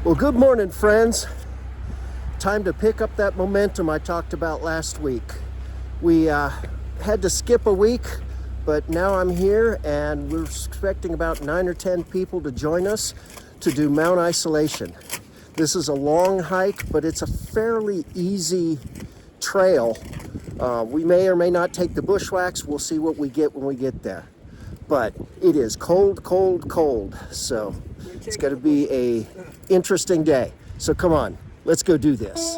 Well, good morning, friends. Time to pick up that momentum I talked about last week. We had to skip a week, but now I'm here and we're expecting about 9 or 10 people to join us to do Mount Isolation. This is a long hike, but it's a fairly easy trail. We may or may not take the bushwhacks. We'll see what we get when we get there. But it is cold, cold, cold. So it's going to be a interesting day. So come on, let's go do this.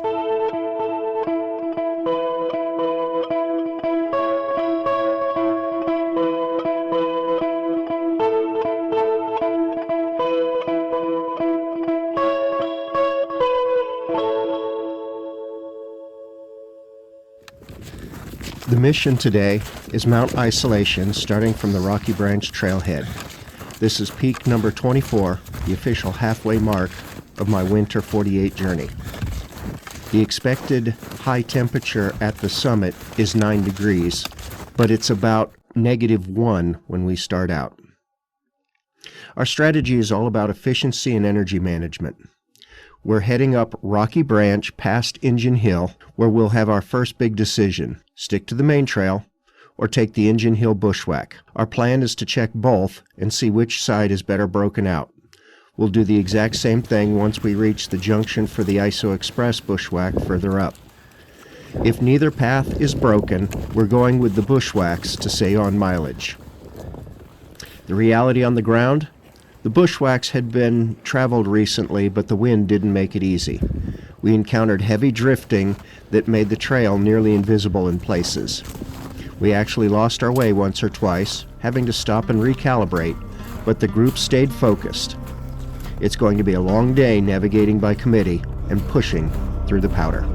The mission today is Mount Isolation, starting from the Rocky Branch trailhead. This is peak number 24, the official halfway mark of my winter 48 journey. The expected high temperature at the summit is 9 degrees, but it's about -1 when we start out. Our strategy is all about efficiency and energy management. We're heading up Rocky Branch past Engine Hill, where we'll have our first big decision: stick to the main trail or take the Engine Hill bushwhack. Our plan is to check both and see which side is better broken out. We'll do the exact same thing once we reach the junction for the ISO Express bushwhack further up. If neither path is broken, we're going with the bushwhacks to save on mileage. The reality on the ground? The bushwhacks had been traveled recently, but the wind didn't make it easy. We encountered heavy drifting that made the trail nearly invisible in places. We actually lost our way once or twice, having to stop and recalibrate, but the group stayed focused. It's going to be a long day navigating by committee and pushing through the powder.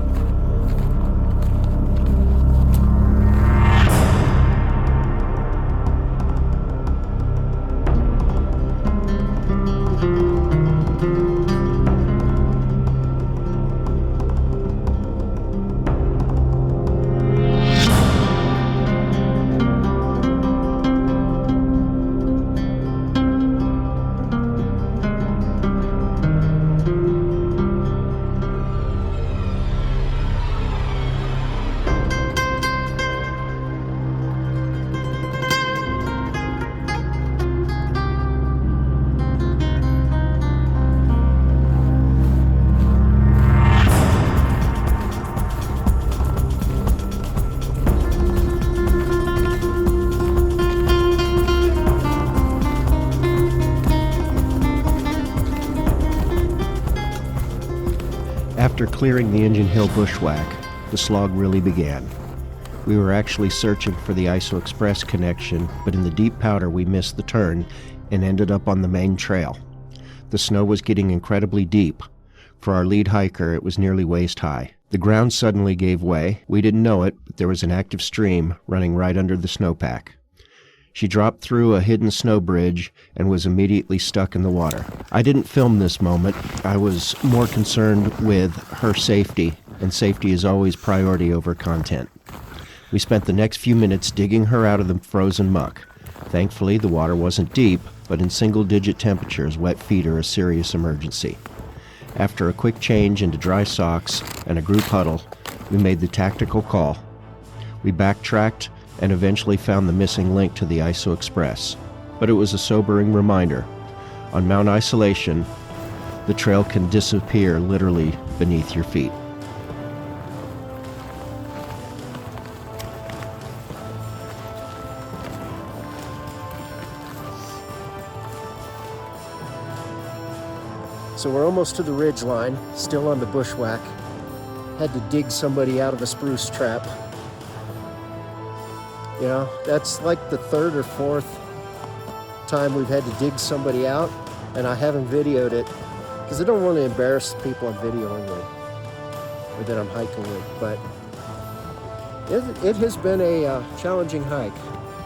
After clearing the Engine Hill bushwhack, the slog really began. We were actually searching for the ISO Express connection, but in the deep powder we missed the turn and ended up on the main trail. The snow was getting incredibly deep. For our lead hiker, it was nearly waist high. The ground suddenly gave way. We didn't know it, but there was an active stream running right under the snowpack. She dropped through a hidden snow bridge and was immediately stuck in the water. I didn't film this moment. I was more concerned with her safety, and safety is always priority over content. We spent the next few minutes digging her out of the frozen muck. Thankfully, the water wasn't deep, but in single-digit temperatures, wet feet are a serious emergency. After a quick change into dry socks and a group huddle, we made the tactical call. We backtracked and eventually found the missing link to the ISO Express. But it was a sobering reminder. On Mount Isolation, the trail can disappear literally beneath your feet. So we're almost to the ridge line, still on the bushwhack. Had to dig somebody out of a spruce trap. You know, that's like the 3rd or 4th time we've had to dig somebody out, and I haven't videoed it because I don't want to embarrass the people I'm videoing with or that I'm hiking with. But it has been a challenging hike,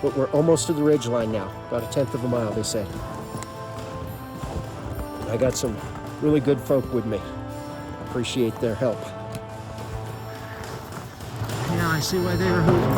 but we're almost to the ridge line now, about 1/10 of a mile, they said. I got some really good folk with me. Appreciate their help. Yeah, I see why they were hooting.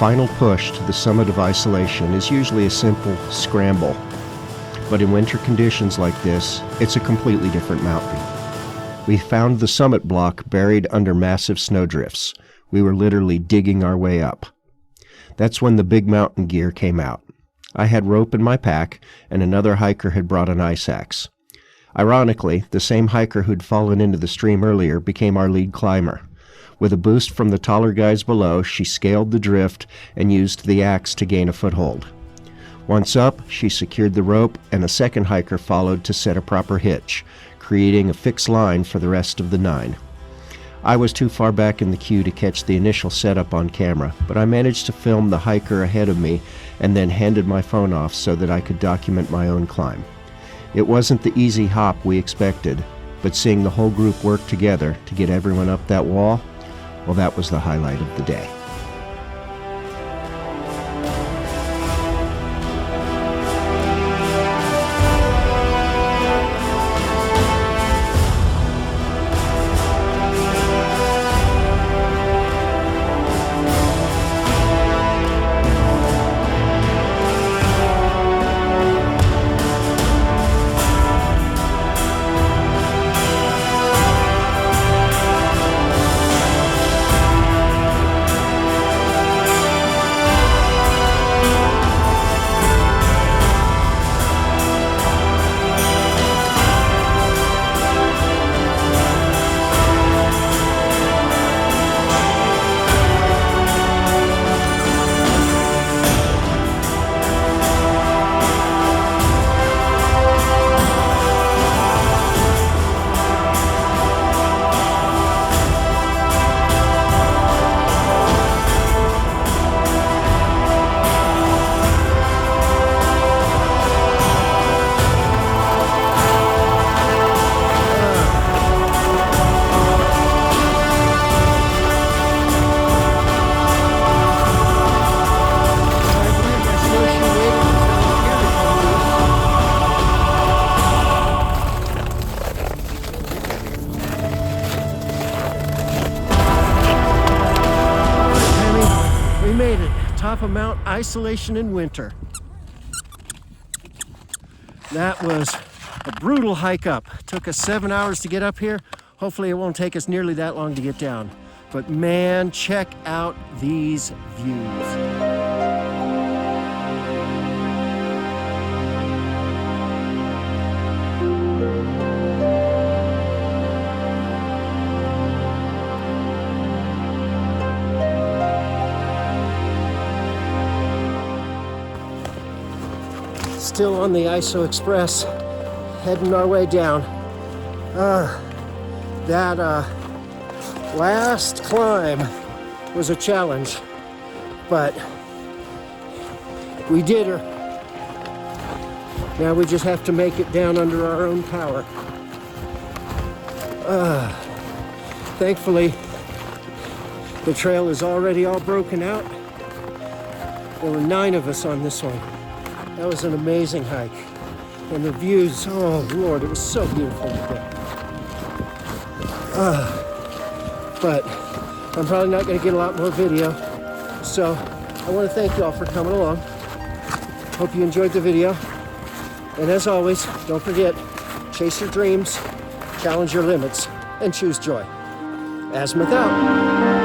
final push to the summit of isolation is usually a simple scramble. But in winter conditions like this, it's a completely different mountain. We found the summit block buried under massive snowdrifts. We were literally digging our way up. That's when the big mountain gear came out. I had rope in my pack, and another hiker had brought an ice axe. Ironically, the same hiker who'd fallen into the stream earlier became our lead climber. With a boost from the taller guys below, she scaled the drift and used the axe to gain a foothold. Once up, she secured the rope, and a second hiker followed to set a proper hitch, creating a fixed line for the rest of the 9. I was too far back in the queue to catch the initial setup on camera, but I managed to film the hiker ahead of me and then handed my phone off so that I could document my own climb. It wasn't the easy hop we expected, but seeing the whole group work together to get everyone up that wall, well, that was the highlight of the day. Top of Mount Isolation in winter. That was a brutal hike up. It took us 7 hours to get up here. Hopefully it won't take us nearly that long to get down. But man, check out these views. Still on the ISO Express, heading our way down. That last climb was a challenge, but we did her. Now we just have to make it down under our own power. Thankfully, the trail is already all broken out. There were 9 of us on this one. That was an amazing hike. And the views, oh Lord, it was so beautiful today. But I'm probably not going to get a lot more video. So I want to thank you all for coming along. Hope you enjoyed the video. And as always, don't forget, chase your dreams, challenge your limits, and choose joy. Azimuth out.